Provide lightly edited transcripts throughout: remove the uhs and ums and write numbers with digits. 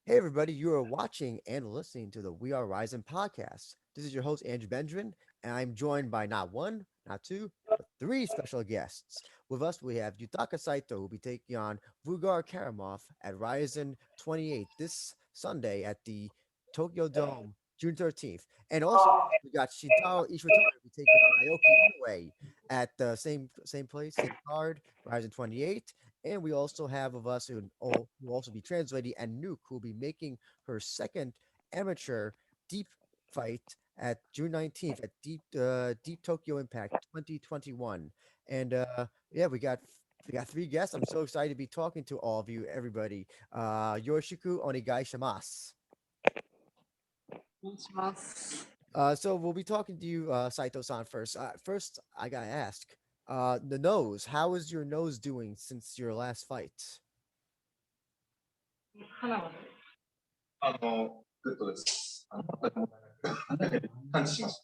Hey, everybody, you are watching and listening to the We Are Rising podcast. This is your host, Andrew Benjamin, and I'm joined by not one, not two, but three special guests. With us, we have Yutaka Saito, who will be taking on Vugar Keramov at Ryzen 28 this Sunday at the Tokyo Dome, June 13th. And also, we got Shintaro Ishiwatari will be taking on Naoki Inoue at the same place, same card, Ryzen 28. And we also have of us who will also be translating Anouk, who will be making her second amateur deep fight at June 19th at Deep Tokyo Impact 2021. And yeah, we got three guests. I'm so excited to be talking to all of you, everybody. Yoshiko Onegai shimasu. So we'll be talking to you, Saito-san, first. First, I gotta ask, the nose. How is your nose doing since your last fight? グッドです。全く問題なく感知しまし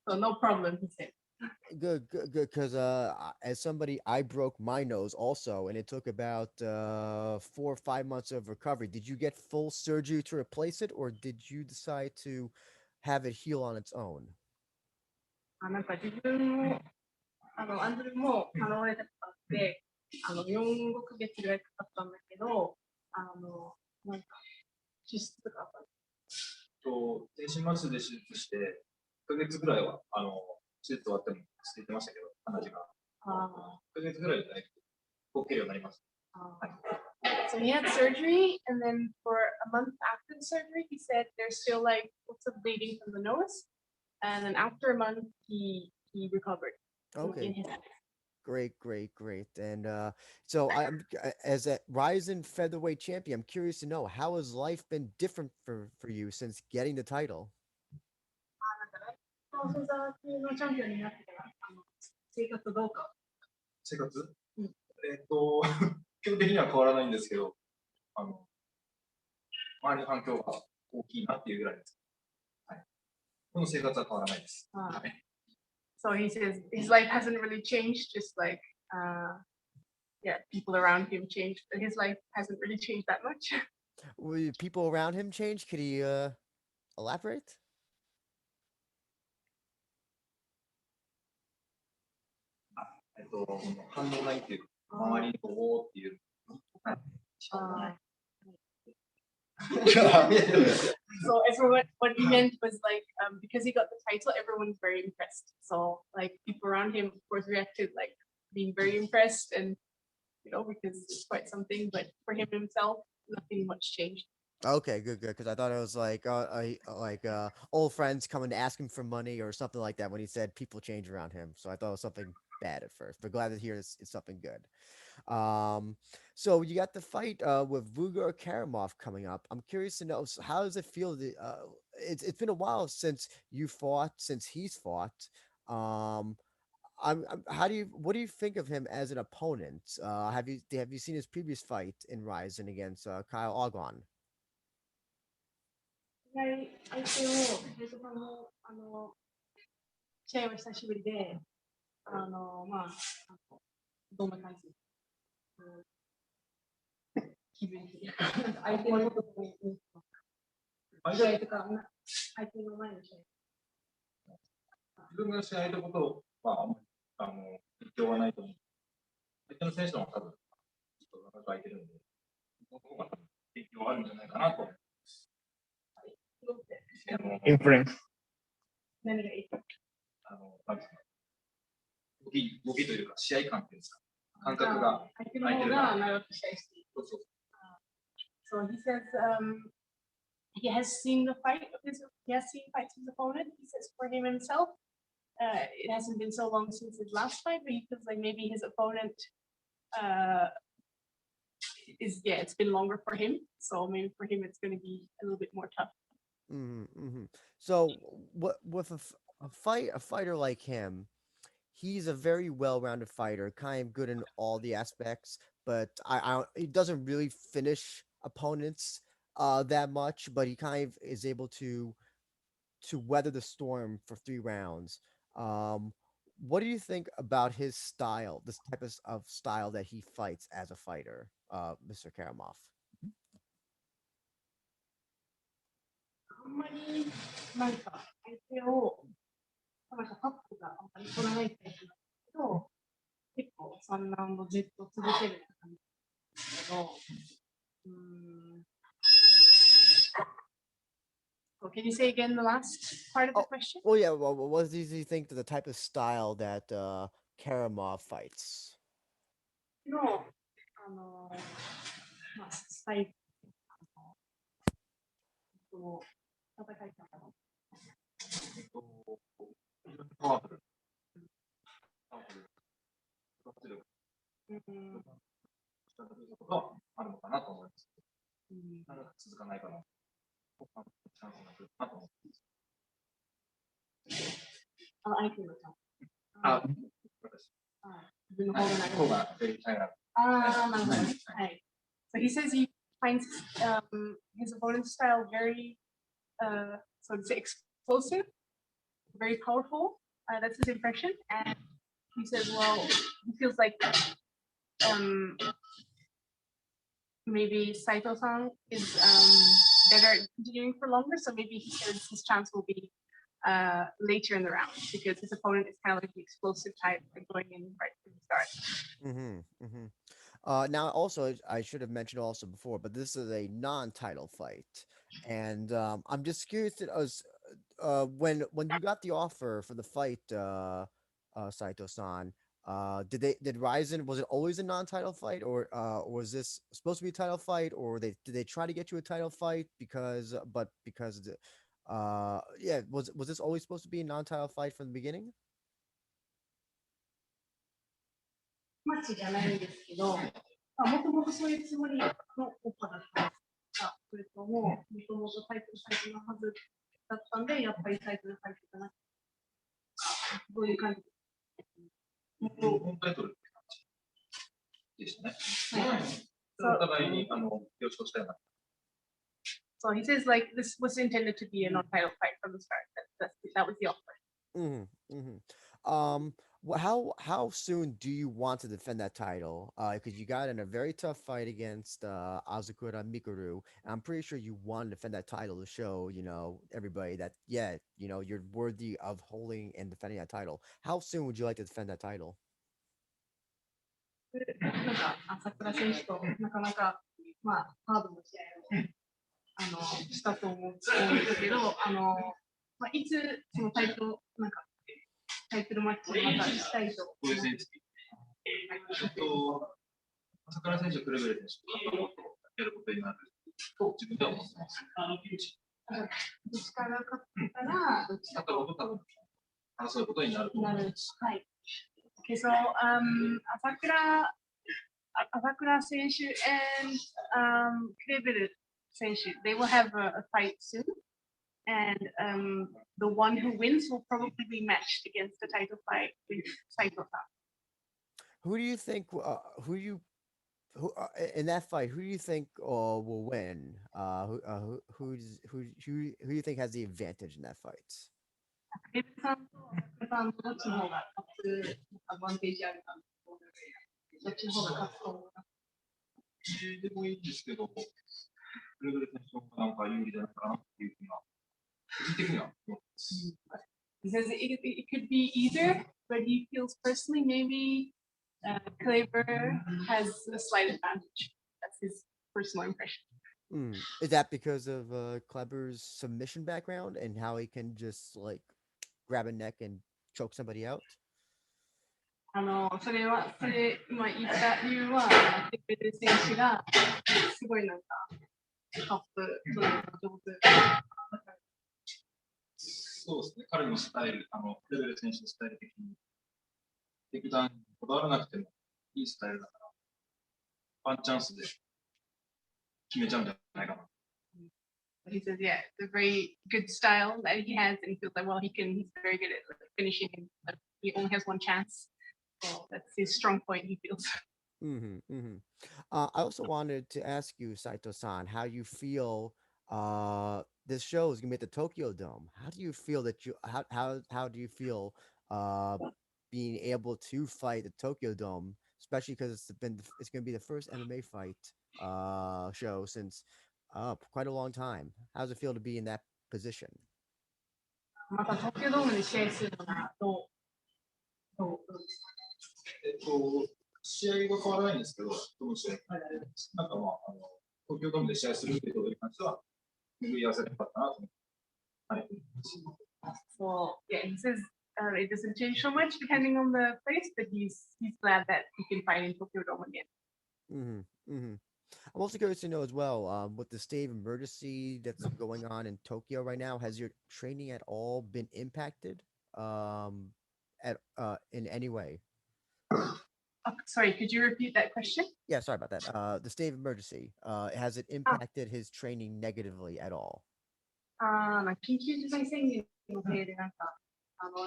た。So no problem, he said. Good, good, good. Because as somebody, I broke my nose also, and it took about 4 or 5 months of recovery. Did you get full surgery to replace it, or did you decide to have it heal on its own? 自分も、アンドルも、倒れたことあって、4、5ヶ月ぐらいかかったんだけど、手術とかあった。全身麻酔で手術して、1ヶ月ぐらいは、手術終わっても続いてましたけど、鼻血が1ヶ月ぐらいでだいぶ動けるようになりました。So he had surgery, and then for a month after the surgery, he said there's still like lots of bleeding from the nose, and then after a month, he recovered. Okay. Great, great, great. And so as a rising featherweight champion, I'm curious to know how has life been different for you since getting the title? フェザー級のチャンピオンになってから、生活どうか。基本的には変わらないんですけど、周りの環境が大きいなっていうぐらいです。はい。でも生活は変わらないです。はい。So he says his life hasn't really changed, just like yeah, people around him changed, but his life hasn't really changed that much. Will people around him change? Could he elaborate? 反応ないっていうか、周りのおーっていう。はい。So everyone, what he meant was like because he got the title, everyone's very impressed. So like people around him, of course, reacted like being very impressed, and because it's quite something. But for him himself, nothing much changed. Okay, good, good. Because I thought it was like old friends coming to ask him for money or something like that when he said people change around him. So I thought it was something bad at first, but glad to hear it's something good. So you got the fight with Vugar Keramov coming up. I'm curious to know how does it feel? It's been a while since you fought, since he's fought. Um, how do you what do you think of him as an opponent? Have you seen his previous fight in Ryzen against Kyle Ogwan? 試合は久しぶりで、まあ、どんな感じ。気分的に。相手のことを、試合とか、相手の前の試合。自分が試合のことは、影響はないと思う。相手の選手の方がちょっと長く空いてるんで、その方が影響あるんじゃないかなと。インフルエンス。あの、なんですか、何がいい？動きというか、試合感っていうんですか、感覚が空いてるので。そうそう。So he says he has seen the fight of he has seen fights of his opponent. He says for him himself, it hasn't been so long since his last fight, but he feels like maybe his opponent uh, it's been longer for him. So maybe for him it's going to be a little bit more tough. Mm-hmm. So what with a fighter like him, he's a very well-rounded fighter, kind of good in all the aspects, but he doesn't really finish opponents that much, but he kind of is able to weather the storm for 3 rounds. Um, what do you think about his style, this type of style that he fights as a fighter, Mr. Karamov? あんまりなんか相手をなんかパックがあんまり取らないタイプなんですけど、結構3ラウンドずっと続ける感じですけど、So can you say again the last part of the Oh, question? well, yeah. Well, what do you think to the type of style that Karamov fights? の、スタイルと戦い方の。パワフル。パワフル。活力。そういうことはあるのかなと思います。長く続かないかな。チャンスが来るかなと思います。相手のチャンス。あ、自分の方がない。方がより早いな。なるほど。はい。So he says he finds his opponent's style very, so to say, explosive, very powerful. That's his impression. And he says, well, he feels like maybe Saito-san is better at continuing for longer. So maybe he says his chance will be later in the round because his opponent is kind of like the explosive type, like going in right from the start. Now, also, I should have mentioned also before, but this is a non-title fight, and I'm just curious to us when you got the offer for the fight, Saito-san. Did Ryzen, was it always a non-title fight, or was this supposed to be a title fight, or did they try to get you a title fight because yeah, was this always supposed to be a non-title fight from the beginning? マッチじゃないんですけど、もともとそういうつもりのオファーだったんですか、それとも、もともとタイトルサイトのはずだったんで、やっぱりタイトルサイトかな。どういう感じ本タイトルって感じでしたね。お互いに了承したような。So he says like this was intended to be a non-title fight from the start. That was the offer. How soon do you want to defend that title? Because you got in a very tough fight against Azukura Mikuru. And I'm pretty sure you want to defend that title to show, everybody that yeah, you're worthy of holding and defending that title. How soon would you like to defend that title? なんか朝倉選手となかなかハードな試合をしたと思うんですけど、いつそのタイトルマッチをまたしたいと。朝倉選手、クレベル選手とやることになると自分では思ってます。どっちから勝ったら、どっちかと争うことになると思います。はい。Okay, so Asakura Senshu and Kreberu Senshu, they will have a fight soon. And the one who wins will probably be matched against the title fight with Saito-san. Who do you think? In that fight? Who do you think will win? Who do you think has the advantage in that fight? さんとどっちの方が勝つアドバンテージあるかどっちの方が勝つと思うかでもいいんですけど、クレベル選手の方がなんか有利じゃないかなっていうふうな、個人的には思ってます。He says it could be either, but he feels personally maybe Kleber has a slight advantage. That's his personal impression. Is that because of Kleber's submission background and how he can just like grab a neck and choke somebody out? それ今言った理由は、テペル選手がすごいなんかカップ取るのが上手。そうですね、彼のスタイル、クレベル選手のスタイル的に、テイクダウンにこだわらなくてもいいスタイルだから、ワンチャンスで決めちゃうんじゃないかな。He says, yeah, it's a very good style that he has, and he feels like, well, he's very good at finishing, and he only has one chance. So that's his strong point, he feels. I also wanted to ask you, Saito-san, how you feel this show is gonna be at the Tokyo Dome. How do you feel that how do you feel being able to fight the Tokyo Dome, especially because it's gonna be the first MMA fight show since quite a long time. How does it feel to be in that position? また東京ドームで試合するのがどうですか？試合は変わらないんですけど、どの試合なんか東京ドームで試合するっていうことに関しては、巡り合わせなかったなと思って。So yeah, he says it doesn't change so much depending on the place, but he's glad that he can fight in Tokyo Dome again. I'm also curious to know as well, with the state of emergency that's going on in Tokyo right now, has your training at all been impacted in any way? Sorry, could you repeat that question? Yeah, sorry about that. The state of emergency, has it impacted his training negatively at all? 緊急事態宣言のせいで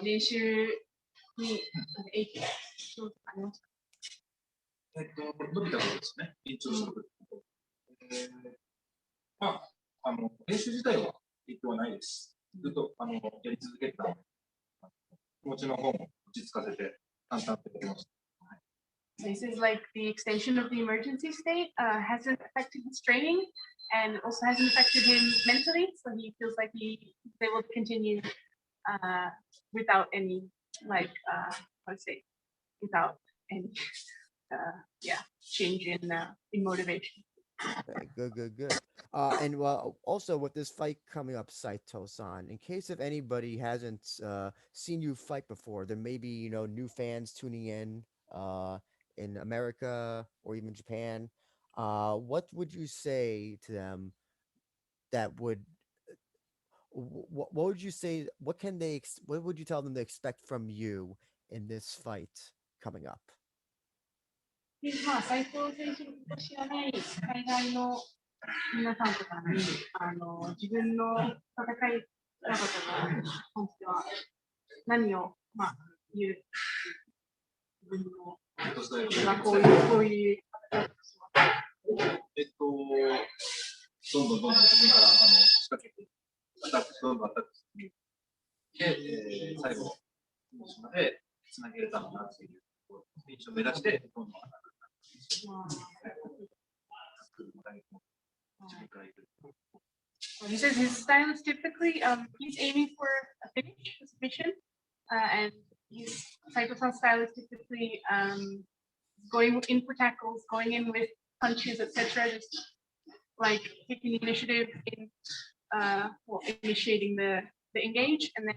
練習に影響ありました？伸びたことですね。延長したこと。練習自体は影響はないです。ずっとやり続けた気持ちの方も落ち着かせて淡々とやりました。This is like the extension of the emergency state hasn't affected his training and also hasn't affected him mentally. So he feels like he's able to continue without any without any change in motivation. Okay, good. And also with this fight coming up, Saito-san, in case if anybody hasn't seen you fight before, there may be new fans tuning in America or even Japan. What would you say to them that would what would you say? What can they? What would you tell them to expect from you in this fight coming up? まあ、斉藤選手を知らない海外の皆さんとかに自分の戦い方とかに関しては何を、言う自分のこういうどんどん自分から仕掛けてアタックで、最後までつなげれたのかなっていう印象を目指してどんどんアタック。He says his style is typically he's aiming for a finish, a submission, and his Saito-san's style is typically going in for tackles, going in with punches, etc. Just like taking initiative in initiating the engage and then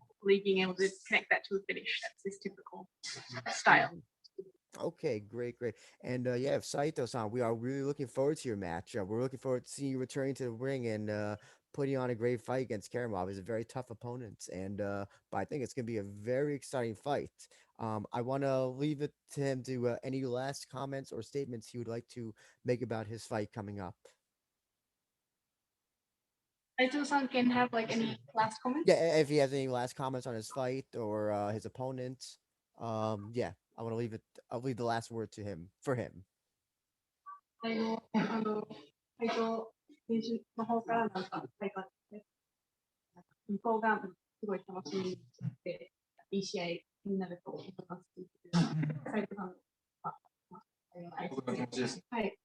hopefully being able to connect that to a finish. That's his typical style. Okay, great. And Saito-san, we are really looking forward to your match. We're looking forward to seeing you returning to the ring and putting on a great fight against Keramov. He's a very tough opponent, but I think it's going to be a very exciting fight. I want to leave it to him to any last comments or statements he would like to make about his fight coming up. Saito-san can have like any last comments? Yeah, if he has any last comments on his fight or his opponent, I want to leave it. I'll leave the last word to him for him. 斉藤選手の方からなんか大会向こうがすごい楽しみにしていい試合みんなでと思いますって言ってくれた斉藤さん僕の気持ちです。はい。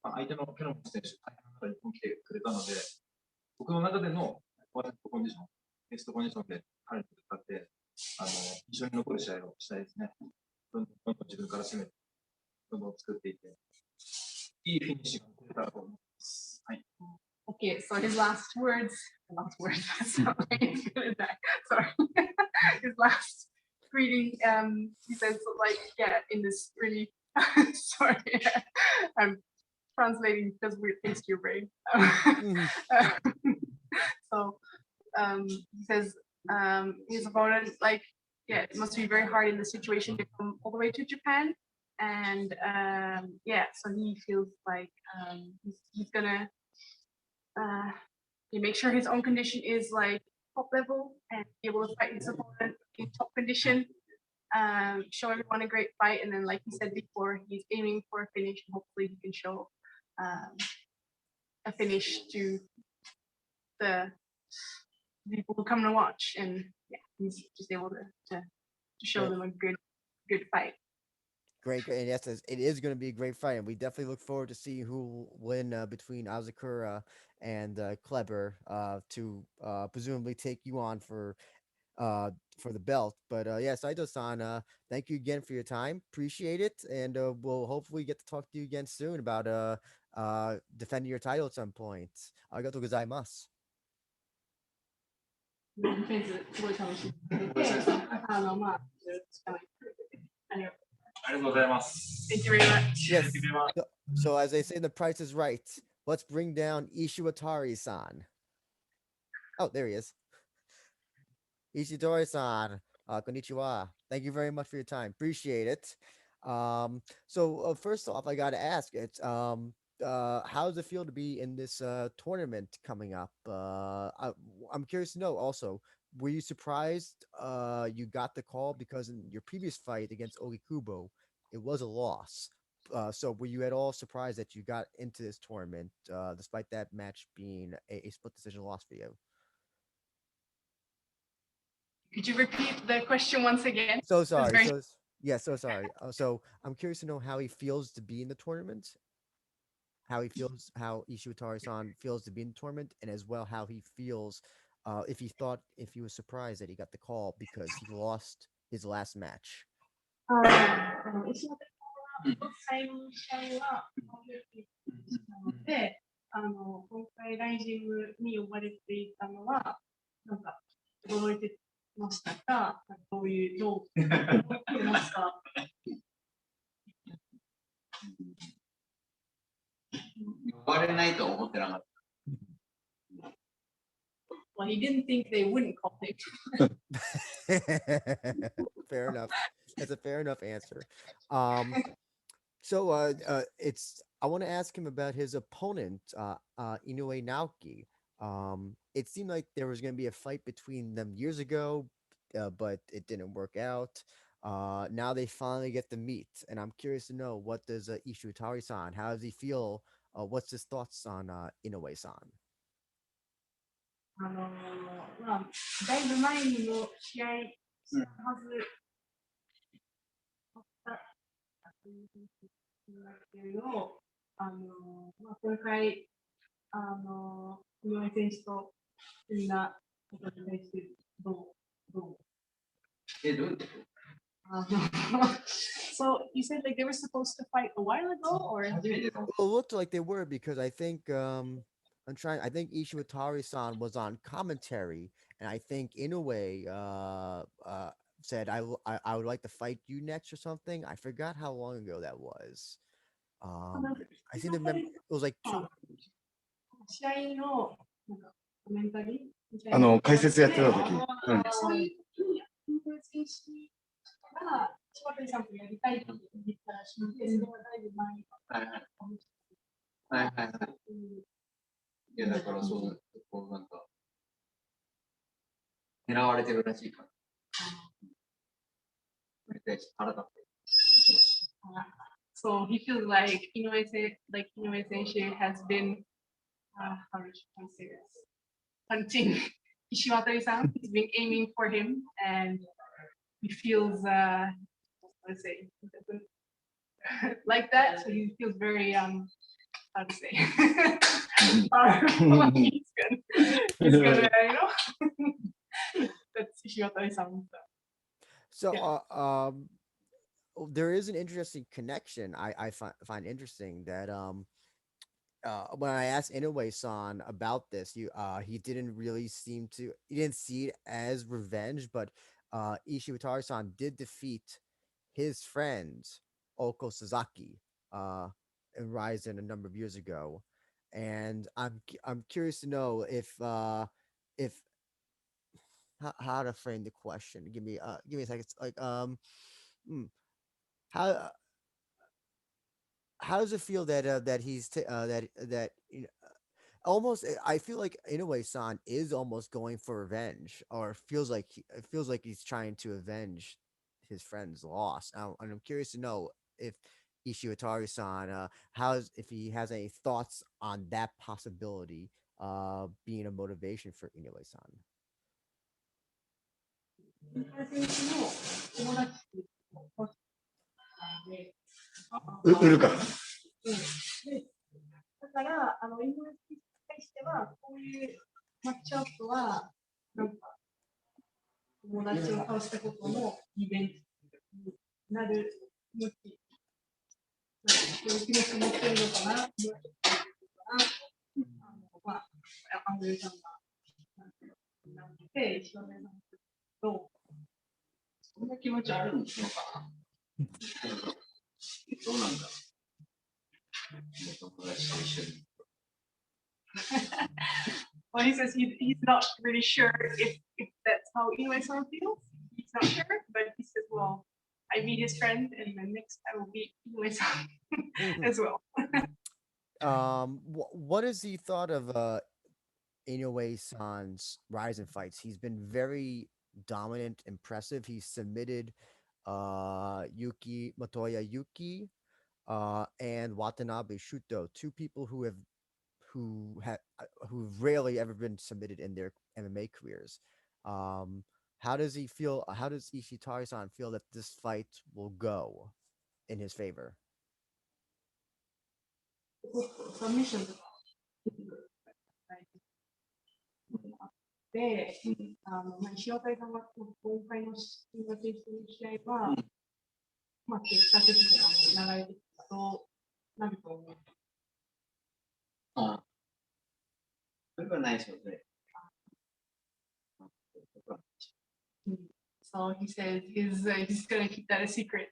相手のケロン選手、大変な日本来てくれたので、僕の中でのコンディション、ベストコンディションで彼に戦って、一緒に残る試合をしたいですね。どんどん自分から攻めて、どんどん作っていって、いいフィニッシュが出たらと思います。はい。Okay, so his last words, that's not like as good as that. Sorry. His last greeting, he says like, in this really, sorry, I'm translating because we're things to your brain. So he says his opponent, like, it must be very hard in the situation to come all the way to Japan. And so he feels like he's gonna make sure his own condition is like top level and be able to fight his opponent in top condition, show everyone a great fight, and then like he said before, he's aiming for a finish, and hopefully he can show a finish to the people who come to watch, and he's just able to show them a good fight. And yes, it is going to be a great fight, and we definitely look forward to see who will win between Azakura and Kleber to presumably take you on uh, for the belt. But yeah, Saito-san, thank you again for your time. Appreciate it, and we'll hopefully get to talk to you again soon about defending your title at some point. Arigatou gozaimasu. ディフェンスすごい楽しみにしていて、まあ、いろいろ力を入れてくれてありがとう。ありがとうございます。 Thank you very much. Yes. Thank you very much. So as they say, the price is right. Let's bring down Ishiwatari-san. Oh, there he is. Ishidori-san, konnichiwa. Thank you very much for your time. Appreciate it. So first off, I got to ask, how does it feel to be in this tournament coming up? I'm curious to know also, were you surprised you got the call because in your previous fight against Ogikubo, it was a loss. So were you at all surprised that you got into this tournament despite that match being a split decision loss for you? Could you repeat the question once again? So sorry. very- So sorry. So I'm curious to know how he feels to be in the tournament, how Ishiwatari-san feels to be in the tournament, and as well how he feels if he was surprised that he got the call because he lost his last match. 石渡最後の試合は、なので、今回ライジングに呼ばれていたのは、なんか、驚いてましたか、どう思ってますか。呼ばれないとは思ってなかった。Well, he didn't think they wouldn't call him. Fair enough. That's a fair enough answer. So I want to ask him about his opponent, Inoue Naoki. It seemed like there was going to be a fight between them years ago, but it didn't work out. Now they finally get to meet, and I'm curious to know, what does Ishiwatari-san, how does he feel? What's his thoughts on Inoue-san? まあ、だいぶ前にも試合したはずだったというふうになっているのを、まあ、今回、井上選手とみんなことに対してどうどういうこと？ So you said like they were supposed to fight a while ago, or? Well, it looked like they were because I think I think Ishiwatari-san was on commentary, and I think Inoue said I would like to fight you next or something. I forgot how long ago that was. I seem to remember it was like 試合のなんかコメンタリー解説やってた時。そういう選手が柴田さんとやりたいって言ったらしいで、それはだいぶ前に。はいはいはい。いやだからそうなんか狙われてるらしいから。腹立って。So he feels like Inoue Sensei has been how should I say this? Hunting Ishiwatari-san. He's been aiming for him, and he feels let's say he doesn't like that. So he feels very how to say he's gonna that's Ishiwatari-san. So there is an interesting connection I find interesting that when I asked Inoue-san about this, he didn't really he didn't see it as revenge, but Ishiwatari-san did defeat his friend Oko Sasaki in RIZIN a number of years ago, and I'm curious to know if how to frame the question. Give me a second. Like how how does it feel that that he's that almost I feel like Inoue-san is almost going for revenge, or it feels like he's trying to avenge his friend's loss. And I'm curious to know if Ishiwatari-san if he has any thoughts on that possibility being a motivation for Inoue-san. 選手の友達で、売るから。でだから、井上選手に対しては、こういうマッチアップは、なんか、友達を倒したことのイベントになる向き、そういう気持ち持ってるのかな、まあ、アンドレさんが、なって石渡さんと、そんな気持ちあるのかな。どうなんだろう。友達と一緒に。Well, he says he's not really sure if that's how Inoue-san feels. He's not sure, but he says, well, I meet his friend, and then next I will meet Inoue-san as well. What is the thought of Inoue-san's rise in fights? He's been very dominant, impressive. He submitted Motoya Yuki and Watanabe Shuto, two people who've rarely ever been submitted in their MMA careers. How does he feel? How does Ishitari-san feel that this fight will go in his favor? Submission で、石渡さんが今回の新型選手の試合は、まあ、結果的に流れてきたとなると思う。ああ。それはないですよね。So he says he's gonna keep that a secret.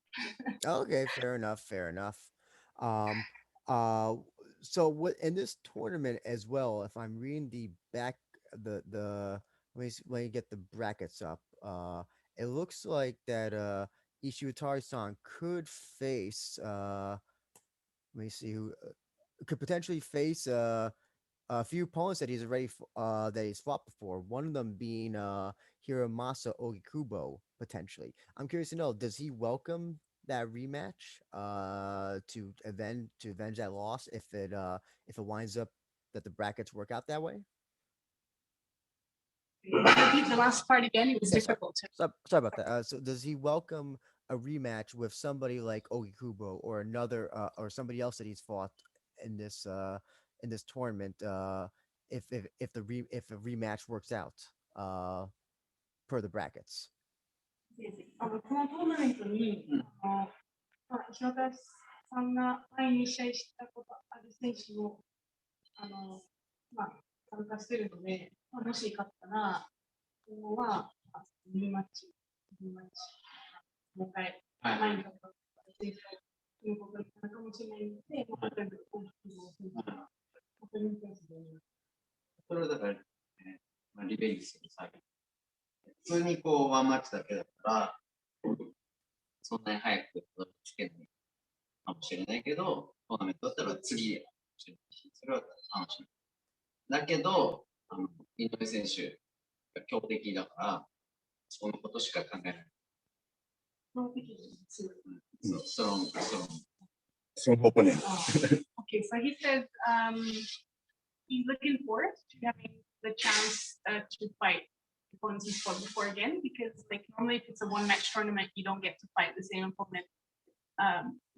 Okay, fair enough. Fair enough. Um, uh, so what in this tournament as well? If I'm reading the let me get the brackets up. It looks like that Ishiwatari-san could face let me see who could potentially face a few opponents that that he's fought before. One of them being Hiromasa Ogikubo potentially. I'm curious to know, does he welcome that rematch to avenge that loss if it winds up that the brackets work out that way? Repeat the last part again. It was Yes, difficult. sorry about that. So does he welcome a rematch with somebody like Ogikubo or another or somebody else that he's fought in this tournament if a rematch works out per the brackets? このトーナメントに、石渡さんが前に試合したことある選手もまあ、参加してるので、もし勝ったら、今後はリマッチ、もう一回、前に勝った選手ということになるかもしれないので、例えば、大きくそれはだから、リベンジする際。普通にこうワンマッチだけだったら、そんなに早くつけないかもしれないけど、トーナメントだったら次やかもしれないし、それは楽しみ。だけど、井上選手が強敵だから、そのことしか考えない。Strong opponent. Okay, so he says he's looking forward to having the chance to fight opponents he's fought before again, because like normally if it's a one match tournament, you don't get to fight the same opponent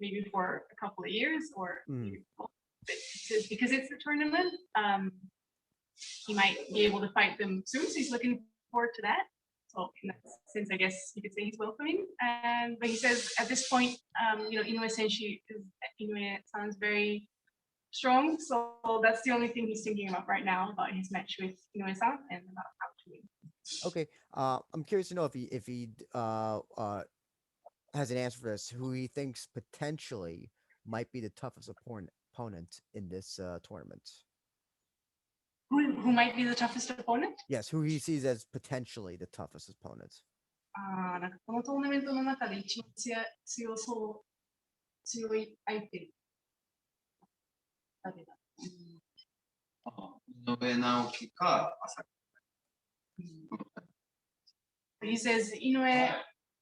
maybe for a couple of years or maybe because it's a tournament, he might be able to fight them soon, so he's looking forward to that. So in that sense, I guess you could say he's welcoming. But he says at this point, Inoue sounds very strong, so that's the only thing he's thinking about now his match with Inoue-san and about how to win. Okay, I'm curious to know if he has an answer for this. Who he thinks potentially might be the toughest opponent in this tournament? Who might be the toughest opponent? Yes, who he sees as potentially the toughest opponent. なんかこのトーナメントの中で一番強い相手。誰だ？井上直樹か朝倉。Hmm. He says Inoue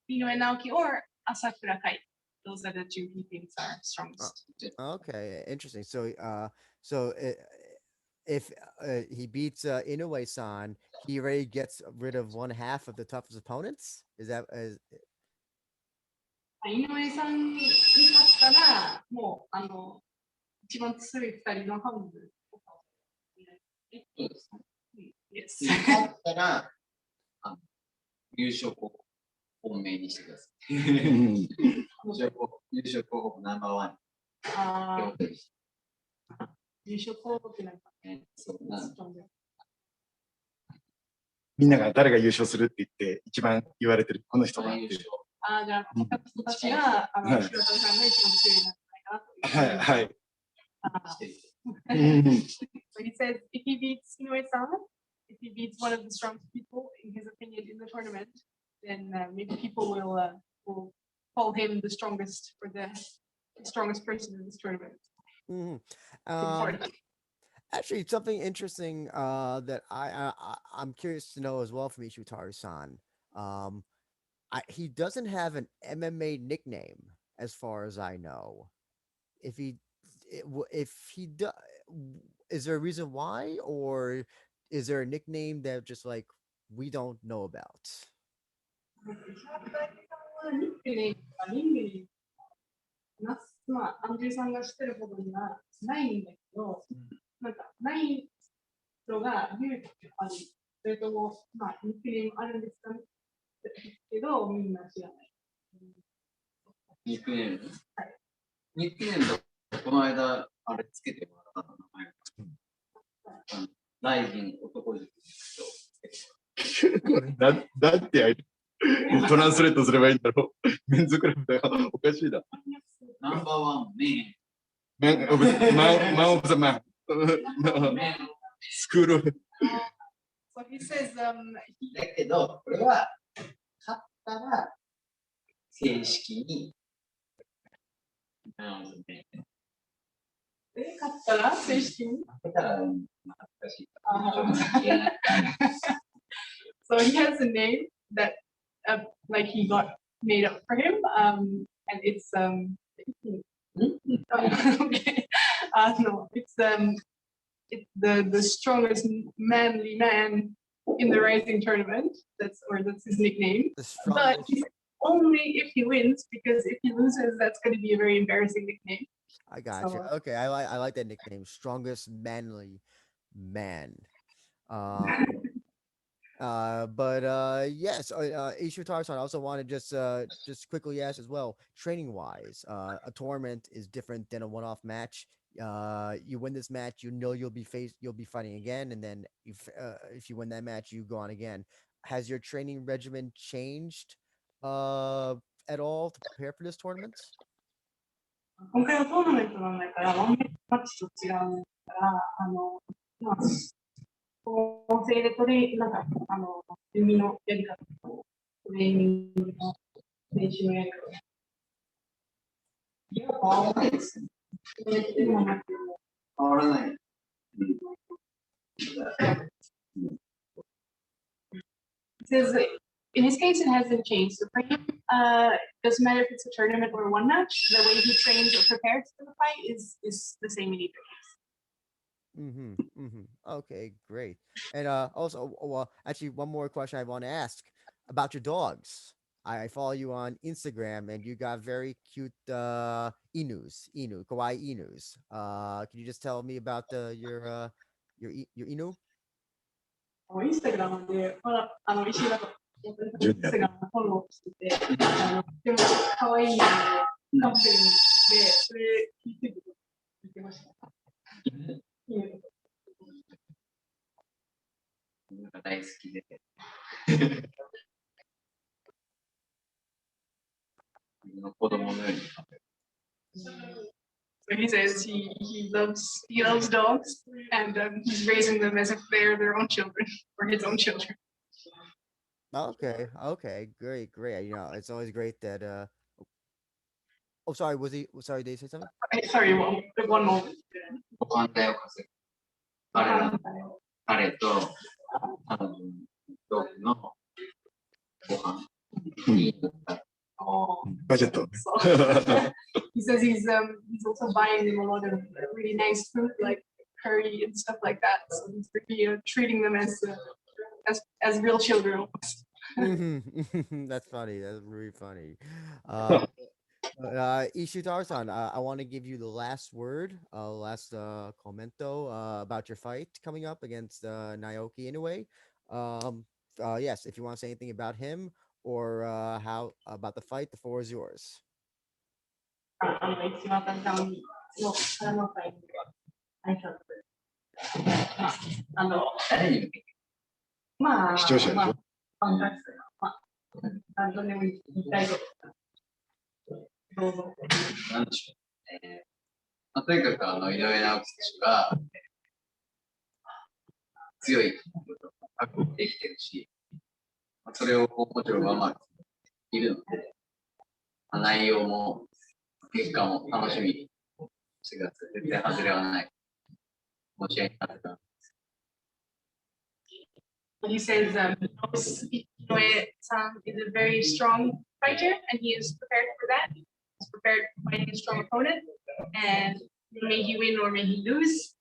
Naoki or Asakura Kai. Those are the two he thinks are strongest. Okay, interesting. If he beats Inoue-san, he already gets rid of one half of the toughest opponents. Is that 井上さんに勝ったら、もう、一番強い2人の半分。そうですね。 Yes. 勝ったら、優勝候補、本命にしてください。優勝候補ナンバーワン。優勝候補ってなんか、そうなんみんなが誰が優勝するって言って一番言われてるこの人だっていう。じゃあ、人たちが、石渡さんが一番強いんじゃないかなと。はい。So he says if he beats Inoue-san, if he beats one of the strongest people, in his opinion, in the tournament, then maybe people will call him the strongest or the strongest person in this tournament. Actually, something interesting that I'm curious to know as well from Ishutari-san. He doesn't have an MMA nickname, as far as I know. If he does, is there a reason why, or is there a nickname that just like we don't know about? まあ、アンドリューさんが知ってるほどにはないんだけど、なんかないのが言うとある。それとも、まあ、ニックネームあるんですかねけど、みんな知らない。ニックネーム、はい、ニックネームとこの間、あれつけてもらった名前が、ライジン男塾だってやる。トランスレートすればいいんだろう。メンズクラブだよ。おかしいな。ナンバーワンマンオブザマン。スクール。So he says, だけど、これは勝ったら正式に。勝ったら正式に。負けたら恥ずかしい。So he has a name that like he got made up for him, and it's okay. No, it's the strongest manly man in the Rising tournament. That's his nickname. But only if he wins, because if he loses, that's going to be a very embarrassing nickname. I got you. Okay, I like that nickname, strongest manly man. Yes, Ishutaro-san, I also want to just quickly ask as well, training wise, a tournament is different than a one-off match. You win this match, you'll be fighting again, and then if you win that match, you go on again. Has your training regimen changed at all to prepare for this tournament? 今回はトーナメントなんだから、ワンマッチと違うから、まあ、構成でなんか、弓のやり方と、トレーニングの練習のやり方。いや、変わらないですね。変わらない。Says in his case, it hasn't changed. So for him, doesn't matter if it's a tournament or one match. The way he trains or prepares for the fight is the same in either case. Okay, great. And also, well, actually, one more question I want to ask about your dogs. I follow you on Instagram, and you got very cute kawaii inus. Can you just tell me about your inu? インスタグラムで、石田とインスタグラムフォローしてて、でも可愛いので、カップルで、それ聞いて見てました。大好きで。子供のように。So he says he loves dogs, and he's raising them as if they're their own children or his own children. Okay, great. You know, it's always great that oh, sorry, sorry, did you say something? Sorry, one moment. ご飯代を稼ぐ。彼と彼女のご飯に行った。Budget. He says he's also buying them a lot of really nice food like curry and stuff like that. So he's really treating them as real children. That's funny. That's really funny. Ishitaro-san, I want to give you the last word, last commento about your fight coming up against Naoki Inoue. Yes, if you want to say anything about him or how about the fight, the floor is yours. 石渡さんのからのファイト挨拶。誰に向けてまあ、視聴者でしょまあ、ファンタス何度でも言いたいこと。どうぞ。なんでしょう。とにかく井上直樹選手が強い覚悟できてるし、それをもちろん上回るいるので、内容も結果も楽しみにしてください。絶対外れはない試合になってた。He says Inoue-san is a very strong fighter and he is prepared for that. He's prepared for fighting a strong opponent and may he win or may he lose.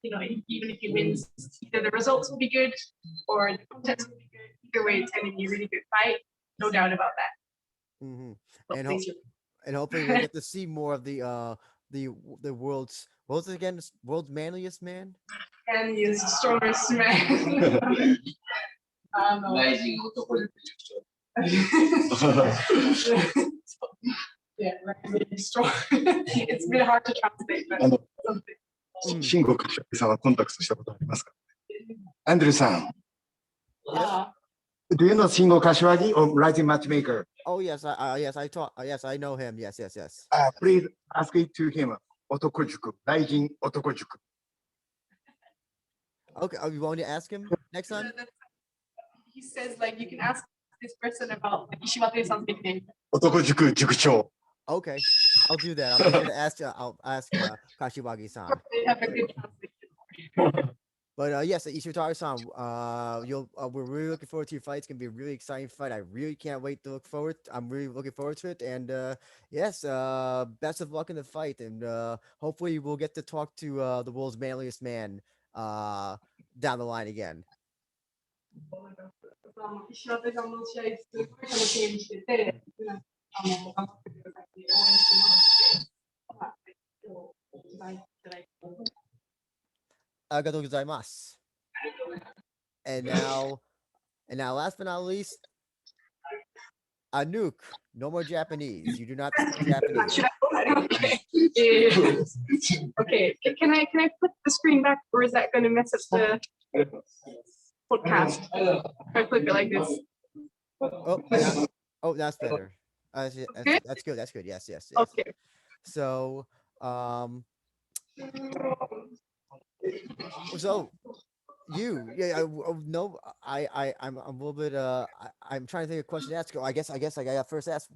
Even if he wins, either the results will be good or the contest will be good. Either way, it's going to be a really good fight. No doubt about that. Mm-hmm. So And hopefully we'll get to see more of the world's world's manliest man. And he is the strongest man. RIZIN 男塾Yeah, really strong. It's been hard to translate, but something. 慎吾柏木さんはコンタクトしたことありますか？アンドリューさん。Do you know Shingo Kashwagi or Rising Matchmaker? Oh yes, yes, I know him. Yes. Please ask it to him. 男塾、Rising 男塾。Okay, are you going to ask him next time? He says like you can ask this person about Ishiwatari-san's nickname. 男塾塾長。 Okay, I'll do that. I'll ask Kashiwagi-san. They have a good translation. But yes, Ishitaro-san, we're really looking forward to your fight. It's gonna be a really exciting fight. I really can't wait to I'm really looking forward to it. And yes, best of luck in the fight. And hopefully we'll get to talk to the world's manliest man down the line again. 石渡さんの試合すごい楽しみにしてて、頑張ってくださいって応援してますので、今日ご覧いただいて。Arigatou gozaimasu. And now, last but not least, Anouk. No more Japanese. You do not speak Japanese. Should I? Okay. Can I flip the screen back, or is that going to mess up the podcast? If I flip it like this. That's better. That's good. That's good. Yes. Okay. So, I'm a little bit I'm trying to think of a question to ask. I guess I got first ask.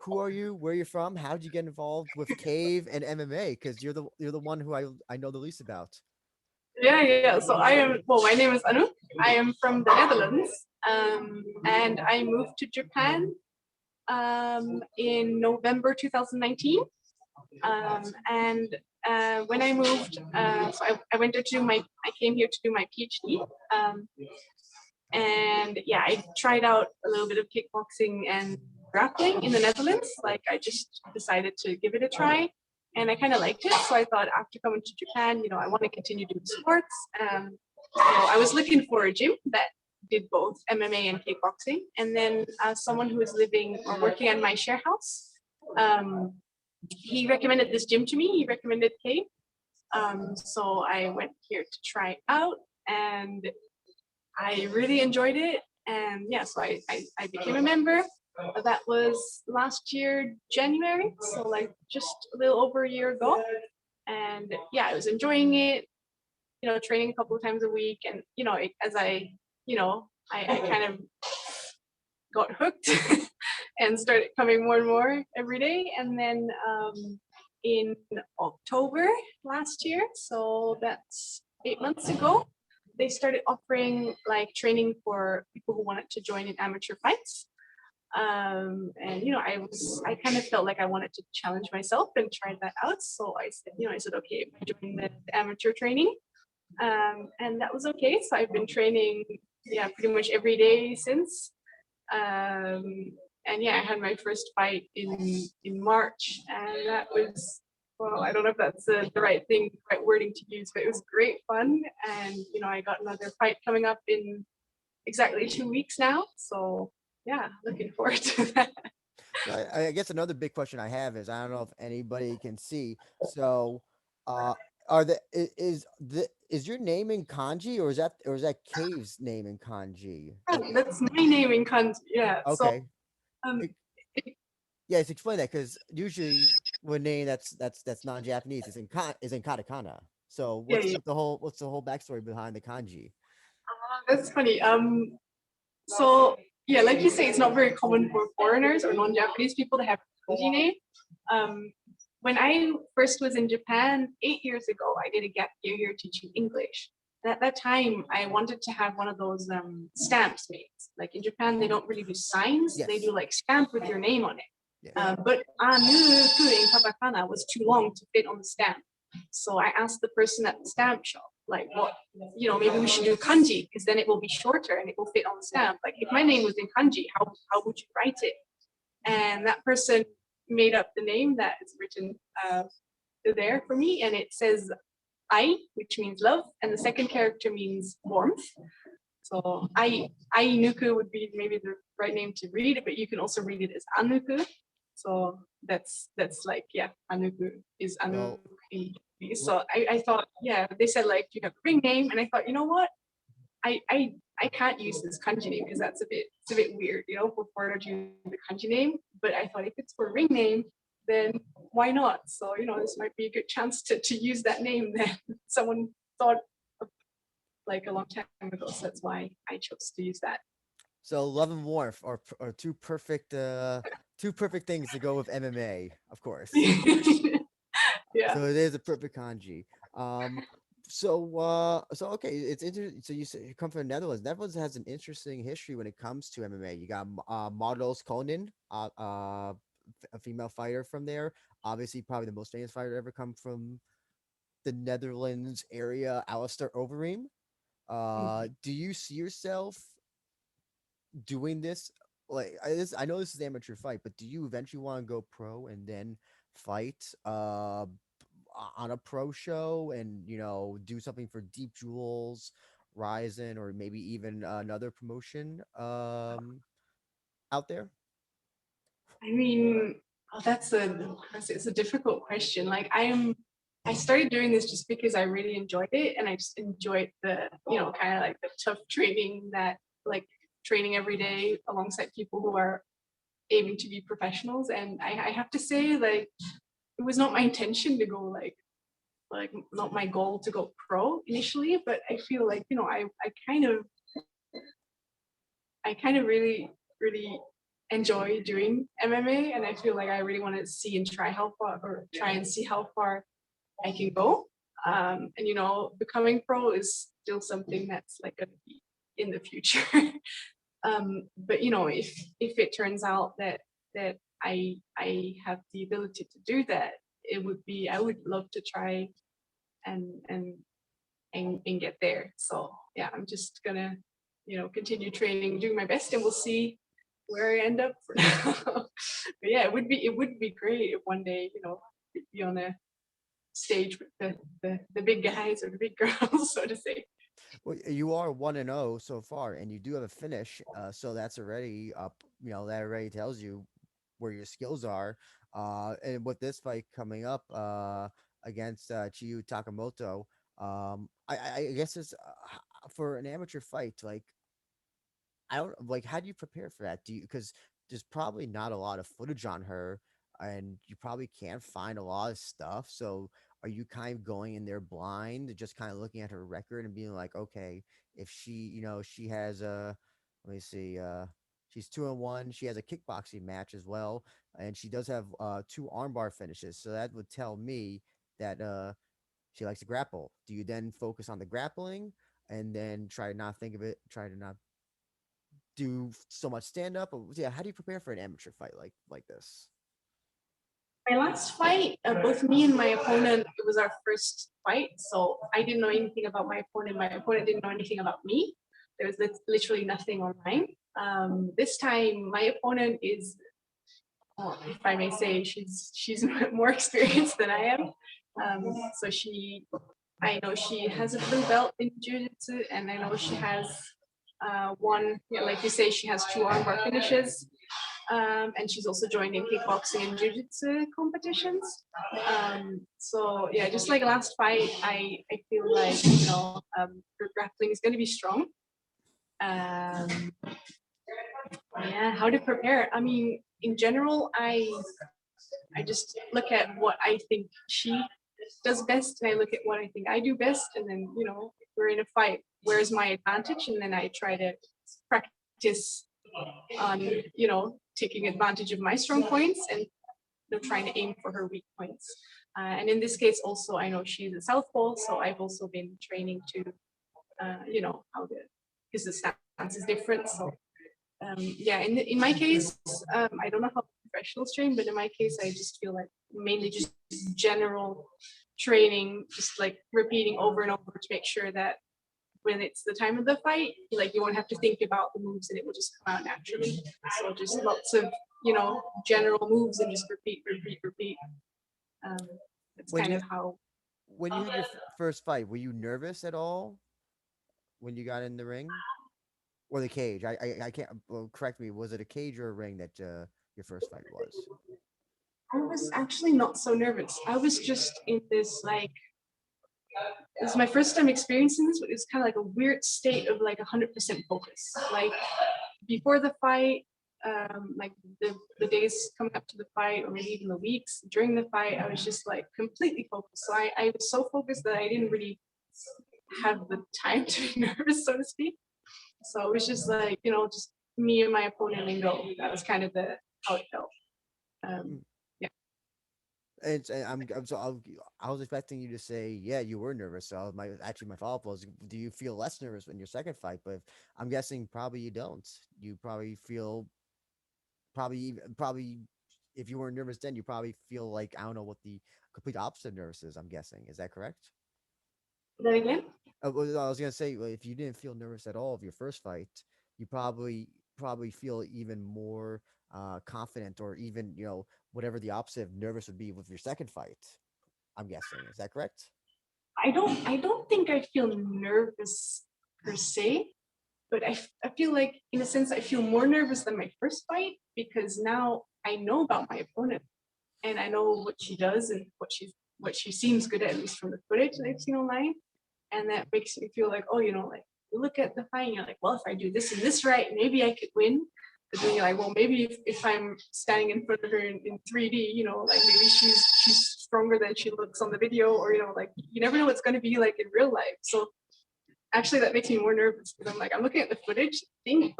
Who are you? Where are you from? How did you get involved with Cave and MMA? Because you're the one who I know the least about. Yeah. So my name is Anouk. I am from the Netherlands, and I moved to Japan in November 2019. And when I moved, so I came here to do my PhD. And yeah, I tried out a little bit of kickboxing and grappling in the Netherlands. Like I just decided to give it a try. And I kind of liked it. So I thought after coming to Japan, I want to continue doing sports. So I was looking for a gym that did both MMA and kickboxing. And then someone who was living or working at my share house, he recommended this gym to me. He recommended Cave. So I went here to try it out and I really enjoyed it. And yeah, so I became a member. That was last year, January. So like just a little over a year ago. And yeah, I was enjoying it, training a couple of times a week. And, as I kind of got hooked and started coming more and more every day. And then in October last year, so that's 8 months ago, they started offering like training for people who wanted to join in amateur fights. And I kind of felt like I wanted to challenge myself and try that out. So I said, okay, I'm doing the amateur training. And that was okay. So I've been training, pretty much every day since. And yeah, I had my first fight in March, and that was, well, I don't know if that's the right wording to use, but it was great fun. And you know, I got another fight coming up in exactly 2 weeks now. So yeah, looking forward to that. So I guess another big question I have is I don't know if anybody can see. So, are the is your name in kanji or is that Cave's name in kanji? That's my name in kanji. Yeah. So Okay. um, Yes, explain that because usually when name that's non-Japanese is in katakana. So yeah, yeah. what's the whole backstory behind the kanji? That's funny. So yeah, like you say, it's not very common for foreigners or non-Japanese people to have a kanji name. When I first was in Japan 8 years ago, I did a gap year here teaching English. And at that time, I wanted to have one of those stamps made. Like in Japan, they don't really do signs; they Yes. do like stamp with your name on it. Yes. But Anouk in katakana was too long to fit on the stamp. So I asked the person at the stamp shop, like, what, you know, maybe we should do kanji because then it will be shorter and it will fit on the stamp. Like, if my name was in kanji, how would you write it? And that person made up the name that is written there for me, and it says "ai," which means love, and the second character means warmth. So Nuku would be maybe the right name to read it, but you can also read it as Anuku. So that's like, yeah, Anuku is Well, Anuku. So I thought, yeah, they said like, do you have a ring name? And I thought, you know what? I can't use this kanji name because it's a bit weird, you know, for foreigners to use the kanji name. But I thought if it's for a ring name, then why not? So, you know, this might be a good chance to use that name then. Someone thought of like a long time ago. So that's why I chose to use that. so love and warmth are two perfect things to go with MMA, of course. Yeah. So it is a perfect kanji. So okay, it's interesting. So you say you come from the Netherlands. Netherlands has an interesting history when it comes to MMA. You got Models Conan, a female fighter from there. Obviously, probably the most famous fighter to ever come from the Netherlands area, Alistair Overeem. Do you see yourself doing this? Like I know this is amateur fight, but do you eventually want to go pro and then fight on a pro show and do something for Deep Jewels, Ryzen, or maybe even another promotion out there? I mean, oh, it's a difficult question. Like I started doing this just because I really enjoyed it, and I just enjoyed the, you know, kind of like the tough training that, like, training every day alongside people who are aiming to be professionals. And I have to say, like, it was not my intention to go like not my goal to go pro initially, but I feel like, you know, I kind of really, really enjoy doing MMA, and I feel like I really want to see and try and see how far I can go. And you know, becoming pro is still something that's like going to be in the future. But you know, if it turns out that I have the ability to do that, I would love to try and and and get there. So yeah, I'm just gonna, you know, continue training, doing my best, and we'll see where I end up for now. But yeah, it would be great if one day, you know, be on a stage with the big guys or the big girls, so to say. Well, you are 1-0 so far, and you do have a finish, so that's already up. That already tells you where your skills are. And with this fight coming up against Chiyu Takamoto, I guess it's for an amateur fight. Like, I don't like. How do you prepare for that? Because there's probably not a lot of footage on her, and you probably can't find a lot of stuff. So are you kind of going in there blind, just kind of looking at her record and being like, okay, if she has a, let me see, she's 2-1. She has a kickboxing match as well, and she does have two armbar finishes. So that would tell me that she likes to grapple. Do you then focus on the grappling and then try to not do so much stand up? Or, yeah, how do you prepare for an amateur fight like this? My last fight, both me and my opponent, it was our first fight, so I didn't know anything about my opponent. My opponent didn't know anything about me. There was literally nothing online. This time, my opponent is, if I may say, she's more experienced than I am. So I know she has a blue belt in jiu-jitsu, and I know she has one, yeah, like you say, she has 2 armbar finishes. And she's also joined in kickboxing and jiu-jitsu competitions. So yeah, just like last fight, I feel like, you know, her grappling is going to be strong. Yeah, how to prepare? I mean, in general, I just look at what I think she does best, and I look at what I think I do best, and then, you know, if we're in a fight, where's my advantage, and then I try to practice on, you know, taking advantage of my strong points and, you know, trying to aim for her weak points. And in this case, also, I know she's a southpaw, so I've also been training to, you know, how to, because the stance is different. So yeah, in my case, I don't know how professionals train, but in my case, I just feel like mainly just general training, just like repeating over and over to make sure that when it's the time of the fight, like you won't have to think about the moves and it will just come out naturally. So just lots of, you know, general moves and just repeat. That's When kind you of how. when you had your first fight, were you nervous at all when you got in the ring or the cage? I can't. Well, correct me. Was it a cage or a ring that your first fight was? I was actually not so nervous. I was just in this like, this is my first time experiencing this, but it's kind of like a weird state of like 100% focus. Like before the fight, like the days coming up to the fight, or maybe even the weeks during the fight, I was just like completely focused. So I was so focused that I didn't really have the time to be nervous, so to speak. So it was just like, you know, just me and my opponent and go. That was kind of the how it felt. Um, yeah. I'm so I was expecting you to say, yeah, you were nervous. So my follow-up was, do you feel less nervous in your second fight? But I'm guessing probably you don't. You probably feel probably if you weren't nervous then, you probably feel like, I don't know what the complete opposite of nervous is. I'm guessing. Is that correct? That again? Well, I was gonna say, well, if you didn't feel nervous at all of your first fight, you probably feel even more confident, or even, you know, whatever the opposite of nervous would be with your second fight. I'm guessing. Is that correct? I don't think I feel nervous per se, but I feel like in a sense I feel more nervous than my first fight, because now I know about my opponent and I know what she does and what she seems good at least from the footage that I've seen online. And that makes me feel like, oh, you know, like you look at the fight and you're like, well, if I do this and this right, maybe I could win. But then you're like, well, maybe if I'm standing in front of her in 3D, you know, like maybe she's stronger than she looks on the video, or, you know, like you never know what's going to be like in real life. So actually that makes me more nervous, because I'm like, I'm looking at the footage, thinking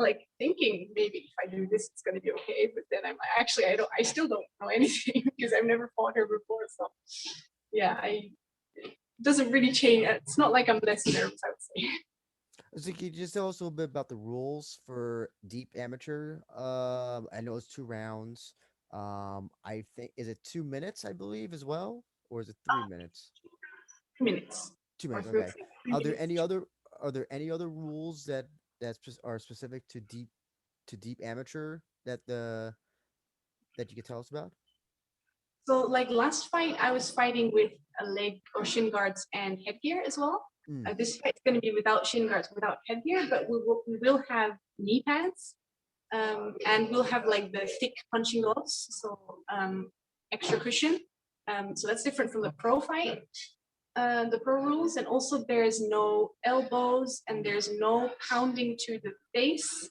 maybe if I do this, it's going to be okay. But then I'm like, actually, I still don't know anything because I've never fought her before. So yeah, it doesn't really change. It's not like I'm less nervous, I would say. So can you just tell us a little bit about the rules for deep amateur? I know it's 2 rounds. I think, is it 2 minutes, I believe, as well, or is it 3 minutes? 2 minutes. Two Or minutes. three, Okay. three Are there minutes. any other are there any other rules are specific to deep amateur that you could tell us about? So like last fight, I was fighting with a leg or shin guards and headgear as well. Mm. This fight's going to be without shin guards, without headgear, but we will have knee pads, and we'll have like the thick punching gloves, so extra cushion. So that's different from the pro fight, the pro rules, and also there's no elbows and there's no pounding to the face.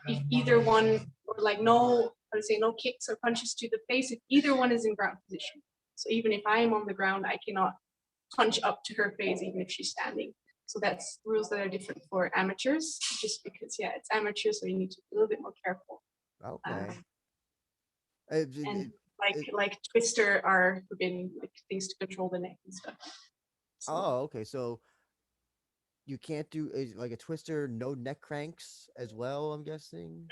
If either one, or like no, I would say no kicks or punches to the face if either one is in ground position. So even if I'm on the ground, I cannot punch up to her face even if she's standing. So that's rules that are different for amateurs, just because, yeah, it's amateur, so you need to be a little bit more careful. Okay. Um, It, it, and it, like it- like twister are forbidden, like things to control the neck and stuff. So oh, okay. So you can't do like a twister, no neck cranks as well, I'm guessing.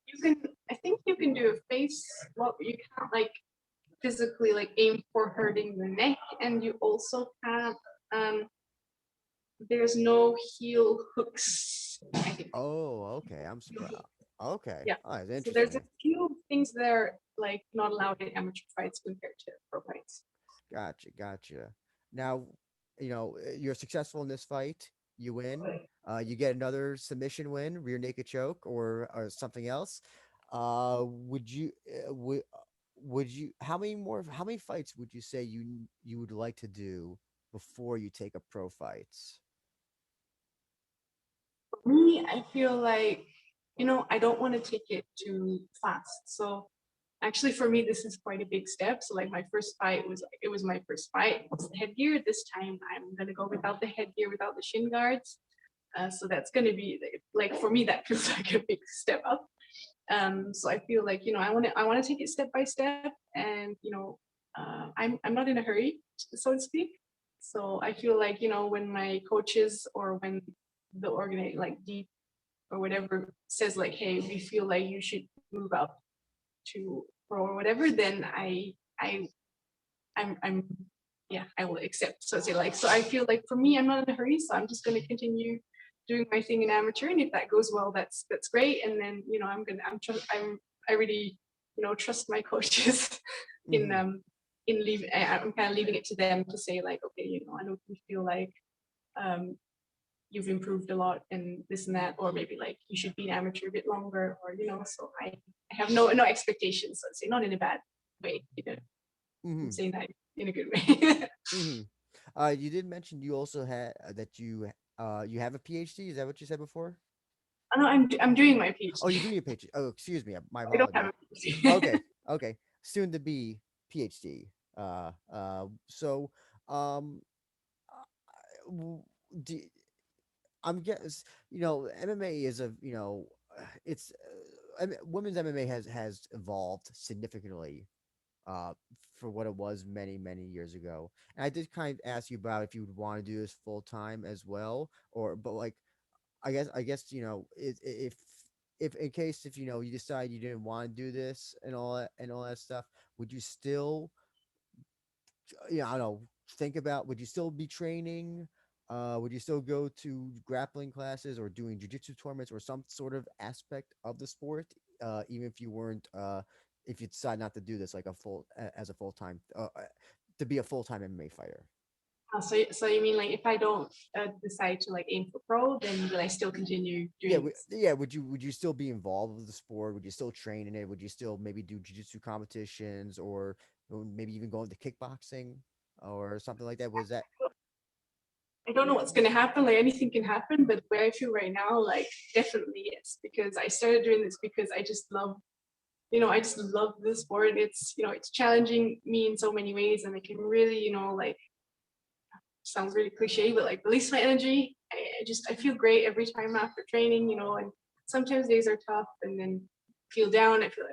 you can I think you can do a face lock, but you can't like physically like aim for hurting the neck, and you also can't um there's no heel hooks. I think. Oh, okay. I'm surprised. Okay. Yeah. Oh, it's So there's interesting. a few things that are like not allowed in amateur fights compared to pro fights. Gotcha, gotcha. Now, you're successful in this fight. You win. You get another submission win, rear naked choke, or something else. Would you would you how many fights would you say you would like to do before you take a pro fight? For me, I feel like, I don't want to take it too fast. So actually for me, this is quite a big step. So like my first fight was like, it was my first fight. It's the headgear. This time I'm gonna go without the headgear, without the shin guards. So that's gonna be like for me, that feels like a big step up. So I feel like, I want to take it step by step, and I'm not in a hurry, so to speak. So I feel like, when my coaches or when the organization like deep or whatever says like, hey, we feel like you should move up to pro or whatever, then I'm yeah, I will accept. So say like, so I feel like for me, I'm not in a hurry, so I'm just going to continue doing my thing in amateur, and if that goes well, that's great. And then I really trust my coaches in Hmm. I'm kind of leaving it to them to say like, okay, I know we feel like um you've improved a lot and this and that, or maybe like you should be an amateur a bit longer, or so I have no expectations, let's say, not in a bad way, I'm Hmm. saying that in a good way. Hmm. You did mention you also had that you have a PhD. Is that what you said before? I know I'm doing my Oh, you're PhD. doing your PhD. Oh, excuse me. My I don't have apologies. a PhD. Okay, okay. Soon to be PhD. So, um, w- do, I'm guess MMA is it's women's MMA has evolved significantly uh for what it was many years ago. And I did kind of ask you about if you would want to do this full time as well, or but like I guess if in case if you decide you didn't want to do this and all that stuff, would you still I don't know, think about would you still be training? Would you still go to grappling classes or doing jujitsu tournaments or some sort of aspect of the sport, even if you weren't if you decide not to do this like as a full time to be a full time MMA fighter? So you mean like if I don't decide to like aim for pro, then will I still continue Yeah, doing this? yeah. Would you still be involved with the sport? Would you still train in it? Would you still maybe do jiu-jitsu competitions or maybe even go into kickboxing or something like that? Was that I don't know what's gonna happen. Like anything can happen, but where I feel right now, like definitely yes, because I started doing this because I just love this sport. It's challenging me in so many ways, and it can really, like sounds really cliche, but like release my energy. I feel great every time after training, and sometimes days are tough, and then feel down. I feel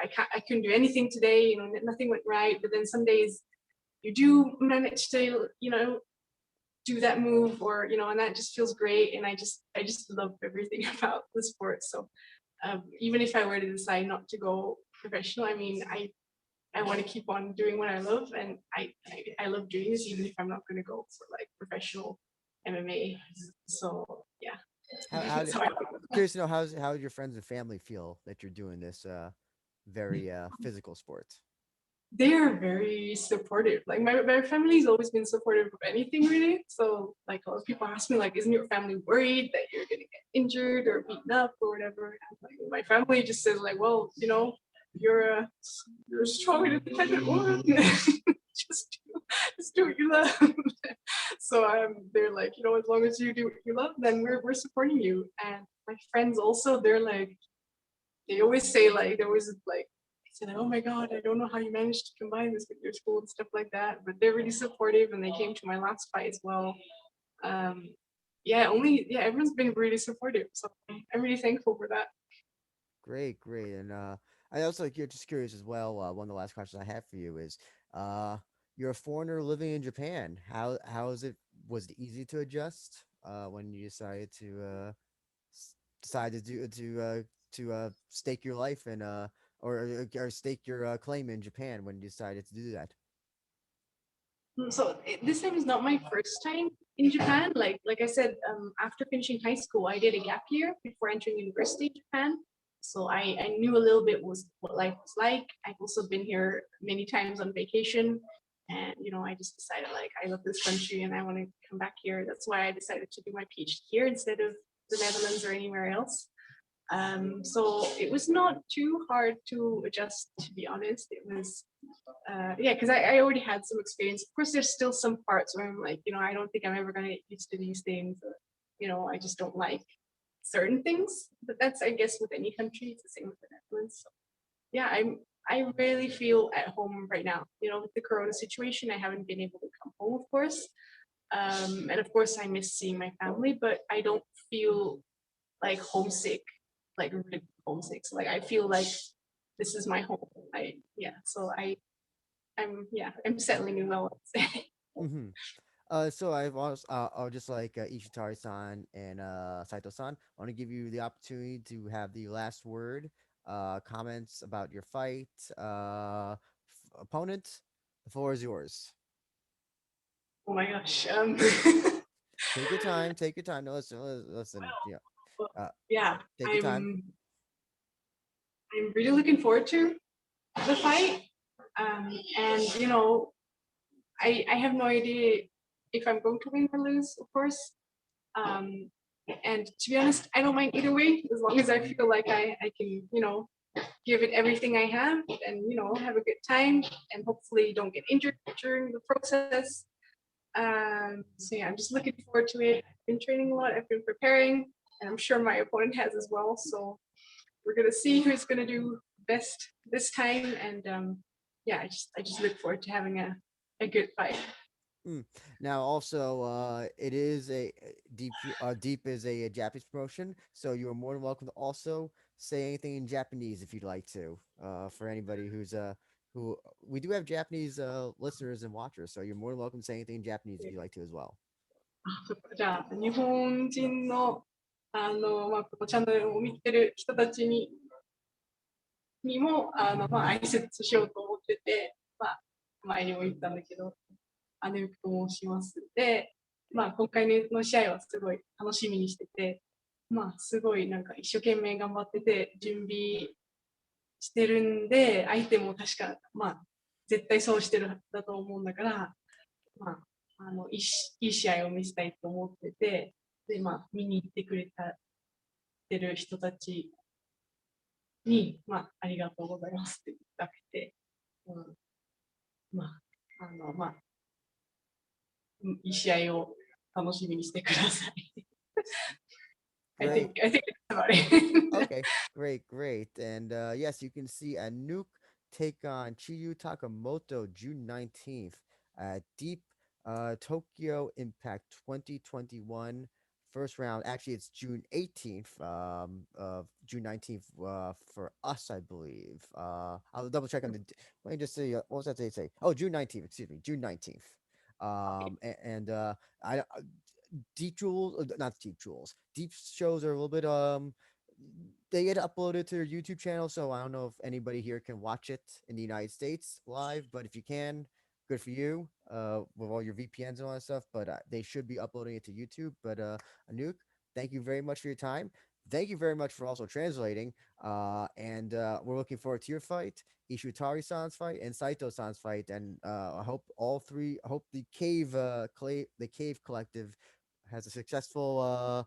like I couldn't do anything today. Nothing went right. But then some days you do manage to, do that move, or and that just feels great. And I just love everything about the sport. So even if I were to decide not to go professional, I mean, I want to keep on doing what I love, and I love doing this even if I'm not going to go for like professional MMA. So yeah, how that's did how I feel. curious to know how your friends and family feel that you're doing this very physical sport? They're very supportive. Like my family's always been supportive of anything really. So like a lot of people ask me like, isn't your family worried that you're gonna get injured or beaten up or whatever? And like my family just says like, well, you're a strong and independent woman. just just do what you love. So they're like, as long as you do what you love, then we're supporting you. And my friends also, they always say like they always like said, oh my god, I don't know how you managed to combine this with your school and stuff like that. But they're really supportive, and they came to my last fight as well. Um, everyone's been really supportive, so I'm really thankful for that. Great, great. And I also like you're just curious as well. One of the last questions I have for you is uh you're a foreigner living in Japan. How is it was it easy to adjust when you decided to decide to stake your life and or stake your claim in Japan when you decided to do that? So this time is not my first time in Japan. Like I said, after finishing high school, I did a gap year before entering university in Japan. So I knew a little bit what life was like. I've also been here many times on vacation. And I just decided like I love this country and I want to come back here. That's why I decided to do my PhD here instead of the Netherlands or anywhere else. So it was not too hard to adjust, to be honest. It was, yeah, because I already had some experience. Of course, there's still some parts where I'm like, I don't think I'm ever going to get used to these things. Or, I just don't like certain things. But that's, I guess, with any country. It's the same with the Netherlands. So, yeah, I really feel at home right now. With the Corona situation, I haven't been able to come home, of course. And of course, I miss seeing my family, but I don't feel like homesick, like really homesick. So like I feel like this is my home. I'm settling in well, I would say. Mm-hmm. So I'll just like Ishitari-san and Saito-san. I want to give you the opportunity to have the last word, comments about your fight, opponent. The floor is yours. Oh my gosh. Take your time. Take your time. No, listen. Yeah. Uh, Yeah, take your time. I'm really looking forward to the fight. And I have no idea if I'm going to win or lose, of course. Um, and to be honest, I don't mind either way, as long as I feel like I can, give it everything I have and, have a good time and hopefully don't get injured during the process. So yeah, I'm just looking forward to it. I've been training a lot, I've been preparing, and I'm sure my opponent has as well. So we're gonna see who's gonna do best this time. And yeah, I just look forward to having a good fight. Mm. Now, also, it is Deep is a Japanese promotion, so you are more than welcome to also say anything in Japanese if you'd like to. For anybody who we do have Japanese listeners and watchers, so you're more than welcome to say anything in Japanese if you'd like to as well. じゃあ、日本人の、このチャンネルを見てる人たちにも、挨拶しようと思ってて、前にも言ったんだけど、アネウクと申します。で、今回の試合はすごい楽しみにしてて、すごいなんか一生懸命頑張ってて、準備してるんで、相手も確か、絶対そうしてるだと思うんだから、いい試合を見せたいと思ってて、で、見に行ってくれてる人たちに、ありがとうございますって言いたくて、いい試合を楽しみにしてください。I Great. think that's about it. Okay, great. And yes, you can see Anouk take on Chiyu Takamoto June 19th at Deep Tokyo Impact 2021 first round. Actually, it's June 18th, of June 19th for us, I believe. I'll double check on the. Let me just see. What was that date say? Oh, June 19th. Excuse me, June 19th. And I deep jewels, not deep jewels. Deep shows are a little bit they get uploaded to their YouTube channel, so I don't know if anybody here can watch it in the United States live, but if you can, good for you. With all your VPNs and all that stuff, but they should be uploading it to YouTube. But Anouk, thank you very much for your time. Thank you very much for also translating. And we're looking forward to your fight, Ishutari-san's fight, and Saito-san's fight. And I hope all three. I hope the Cave Collective has a successful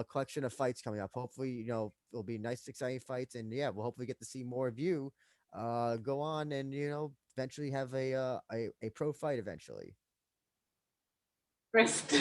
collection of fights coming up. Hopefully, it'll be nice, exciting fights, and yeah, we'll hopefully get to see more of you go on and eventually have a pro fight eventually. Rest.